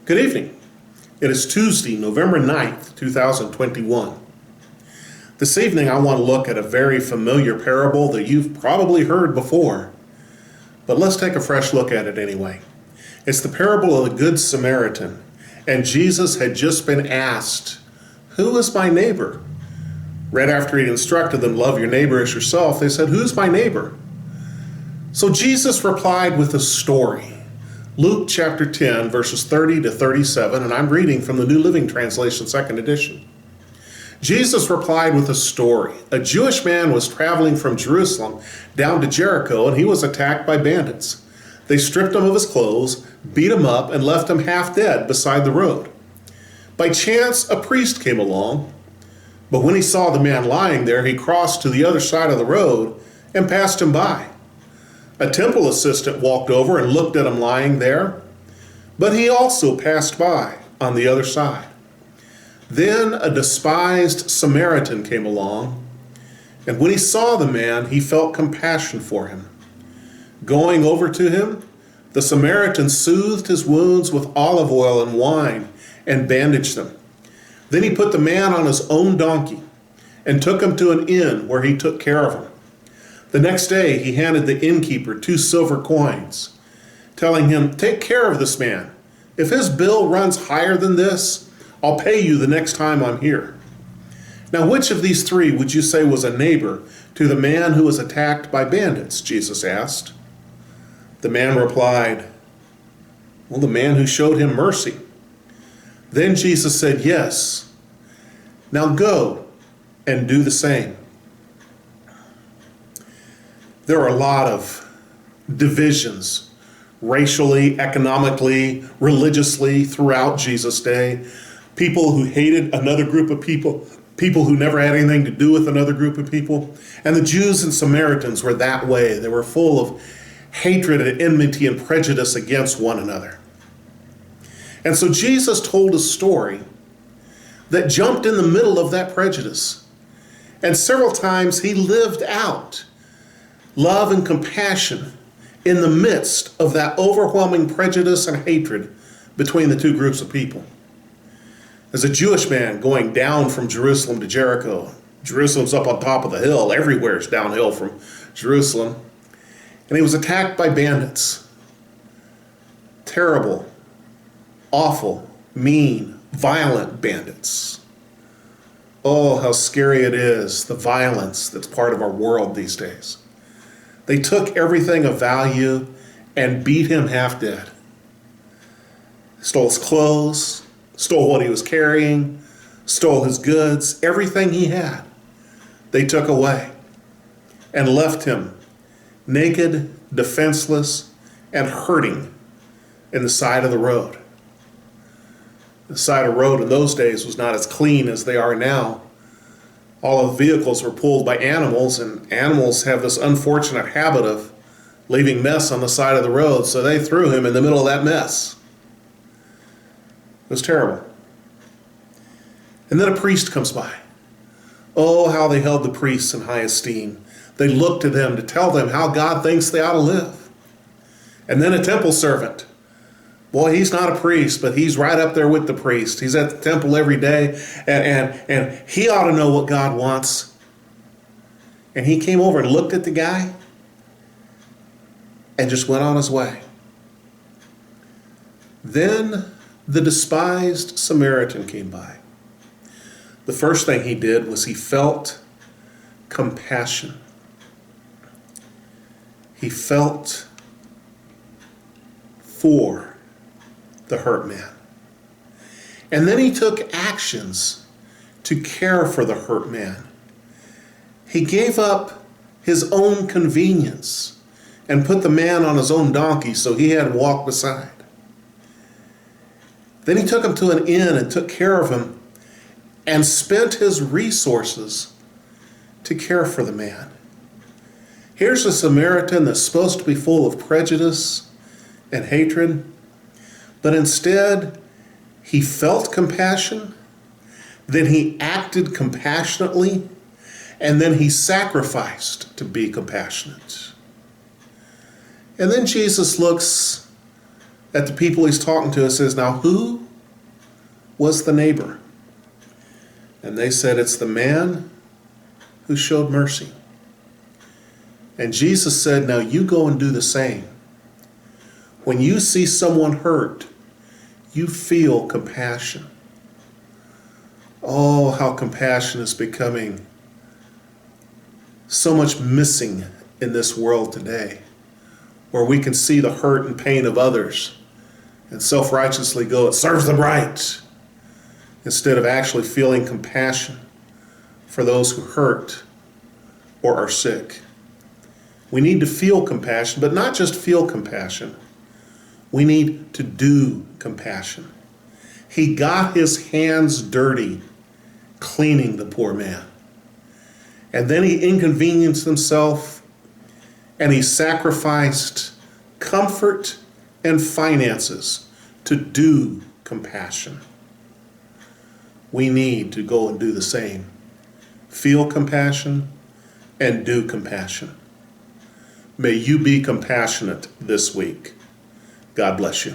Good evening. It is Tuesday, November 9th, 2021. This evening I want to look at a very familiar parable that you've probably heard before, but let's take a fresh look at it anyway. It's the parable of the Good Samaritan, and Jesus had just been asked, "Who is my neighbor?" Right after he'd instructed them, "Love your neighbor as yourself," they said, "Who's my neighbor?" So Jesus replied with a story. Luke chapter 10, verses 30 to 37, and I'm reading from the New Living Translation, second edition. Jesus replied with a story. A Jewish man was traveling from Jerusalem down to Jericho, and he was attacked by bandits. They stripped him of his clothes, beat him up, and left him half dead beside the road. By chance, a priest came along, but when he saw the man lying there, he crossed to the other side of the road and passed him by. A temple assistant walked over and looked at him lying there, but he also passed by on the other side. Then a despised Samaritan came along, and when he saw the man, he felt compassion for him. Going over to him, the Samaritan soothed his wounds with olive oil and wine and bandaged them. Then he put the man on his own donkey and took him to an inn where he took care of him. The next day, he handed the innkeeper 2 silver coins, telling him, "Take care of this man. If his bill runs higher than this, I'll pay you the next time I'm here." Now, which of these 3 would you say was a neighbor to the man who was attacked by bandits? Jesus asked. The man replied, "Well, the man who showed him mercy." Then Jesus said, "Yes. Now go and do the same." There are a lot of divisions, racially, economically, religiously, throughout Jesus' day. People who hated another group of people, people who never had anything to do with another group of people. And the Jews and Samaritans were that way. They were full of hatred and enmity and prejudice against one another. And so Jesus told a story that jumped in the middle of that prejudice. And several times he lived out love and compassion in the midst of that overwhelming prejudice and hatred between the 2 groups of people. As a Jewish man going down from Jerusalem to Jericho, Jerusalem's up on top of the hill, everywhere's downhill from Jerusalem, and he was attacked by bandits. Terrible, awful, mean, violent bandits. Oh, how scary it is, the violence that's part of our world these days. They took everything of value and beat him half dead. Stole his clothes, stole what he was carrying, stole his goods, everything he had. They took away and left him naked, defenseless, and hurting in the side of the road. The side of the road in those days was not as clean as they are now. All of the vehicles were pulled by animals, and animals have this unfortunate habit of leaving mess on the side of the road, so they threw him in the middle of that mess. It was terrible. And then a priest comes by. Oh, how they held the priests in high esteem. They looked to them to tell them how God thinks they ought to live. And then a temple servant. Boy, he's not a priest, but he's right up there with the priest. He's at the temple every day, and he ought to know what God wants. And he came over and looked at the guy and just went on his way. Then the despised Samaritan came by. The first thing he did was he felt compassion. He felt for the hurt man. And then he took actions to care for the hurt man. He gave up his own convenience and put the man on his own donkey so he had to walk beside. Then he took him to an inn and took care of him and spent his resources to care for the man. Here's a Samaritan that's supposed to be full of prejudice and hatred, but instead he felt compassion, then he acted compassionately, and then he sacrificed to be compassionate. And then Jesus looks at the people he's talking to. It says, now who was the neighbor? And they said, it's the man who showed mercy. And Jesus said, now you go and do the same. When you see someone hurt, you feel compassion. Oh, how compassion is becoming so much missing in this world today, where we can see the hurt and pain of others and self-righteously go, it serves them right, instead of actually feeling compassion for those who hurt or are sick. We need to feel compassion, but not just feel compassion. We need to do compassion. He got his hands dirty cleaning the poor man. And then he inconvenienced himself and he sacrificed comfort and finances to do compassion. We need to go and do the same. Feel compassion and do compassion. May you be compassionate this week. God bless you.